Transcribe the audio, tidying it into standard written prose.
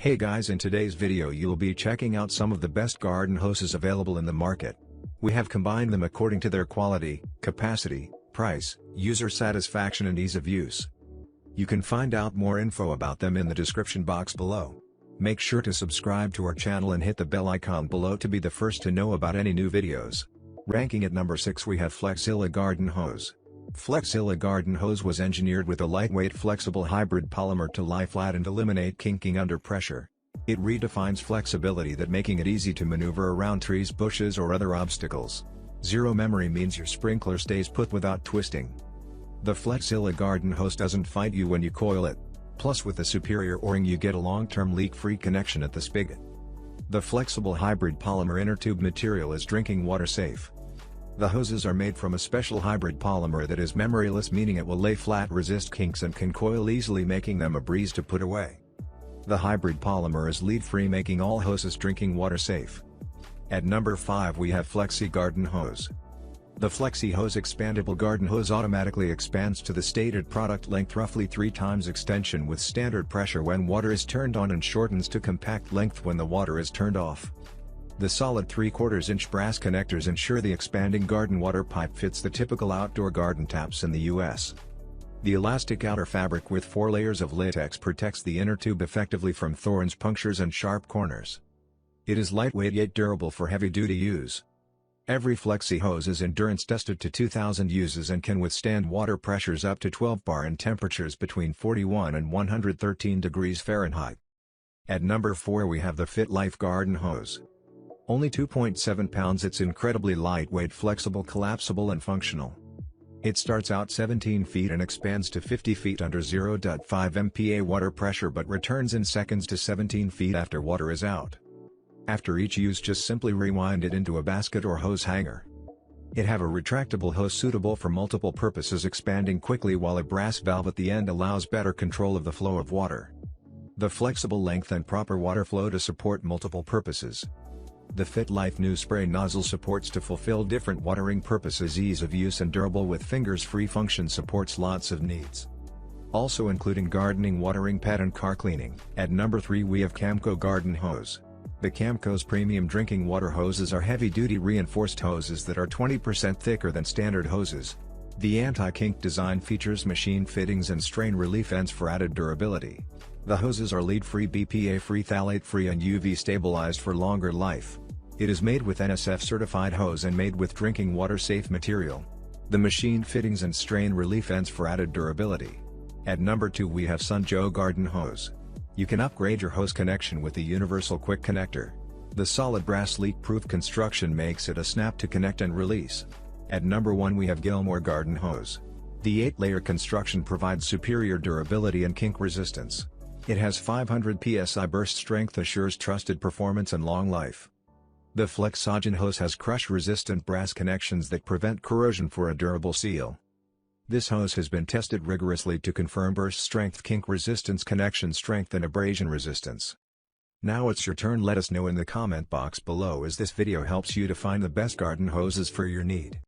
Hey guys, in today's video you'll be checking out some of the best garden hoses available in the market. We have combined them according to their quality, capacity, price, user satisfaction and ease of use. You can find out more info about them in the description box below. Make sure to subscribe to our channel and hit the bell icon below to be the first to know about any new videos. Ranking at number 6 we have Flexzilla Garden Hose. Flexzilla Garden Hose was engineered with a lightweight flexible hybrid polymer to lie flat and eliminate kinking under pressure. It redefines flexibility that making it easy to maneuver around trees, bushes or other obstacles. Zero memory means your sprinkler stays put without twisting. The Flexzilla Garden Hose doesn't fight you when you coil it. Plus with the superior O-ring you get a long-term leak-free connection at the spigot. The flexible hybrid polymer inner tube material is drinking water safe. The hoses are made from a special hybrid polymer that is memoryless, meaning it will lay flat, resist kinks and can coil easily, making them a breeze to put away. The hybrid polymer is lead-free, making all hoses drinking water safe. At number 5 we have Flexi Garden Hose. The Flexi Hose expandable garden hose automatically expands to the stated product length, roughly 3 times extension with standard pressure when water is turned on, and shortens to compact length when the water is turned off. The solid 3/4 inch brass connectors ensure the expanding garden water pipe fits the typical outdoor garden taps in the US. The elastic outer fabric with 4 layers of latex protects the inner tube effectively from thorns, punctures and sharp corners. It is lightweight yet durable for heavy-duty use. Every Flexi hose is endurance tested to 2000 uses and can withstand water pressures up to 12 bar and temperatures between 41 and 113 degrees Fahrenheit. At number 4 we have the TheFitLife Garden Hose. Only 2.7 pounds, it's incredibly lightweight, flexible, collapsible and functional. It starts out 17 feet and expands to 50 feet under 0.5 MPa water pressure, but returns in seconds to 17 feet after water is out. After each use just simply rewind it into a basket or hose hanger. It have a retractable hose suitable for multiple purposes, expanding quickly, while a brass valve at the end allows better control of the flow of water. The flexible length and proper water flow to support multiple purposes. The TheFitLife new spray nozzle supports to fulfill different watering purposes. Ease of use and durable with fingers-free function supports lots of needs. Also including gardening, watering, pet and car cleaning. At number 3 we have Camco Garden Hose. The Camco's premium drinking water hoses are heavy-duty reinforced hoses that are 20% thicker than standard hoses. The anti-kink design features machine fittings and strain relief ends for added durability. The hoses are lead-free, BPA-free, phthalate-free and UV-stabilized for longer life. It is made with NSF-certified hose and made with drinking water-safe material. The machine fittings and strain relief ends for added durability. At number 2 we have Sunjoe Garden Hose. You can upgrade your hose connection with the universal quick connector. The solid brass leak-proof construction makes it a snap to connect and release. At number 1 we have Gilmour Garden Hose. The 8-layer construction provides superior durability and kink resistance. It has 500 psi burst strength, assures trusted performance and long life. The Flexzilla hose has crush-resistant brass connections that prevent corrosion for a durable seal. This hose has been tested rigorously to confirm burst strength, kink resistance, connection strength and abrasion resistance. Now it's your turn. Let us know in the comment box below as this video helps you to find the best garden hoses for your need.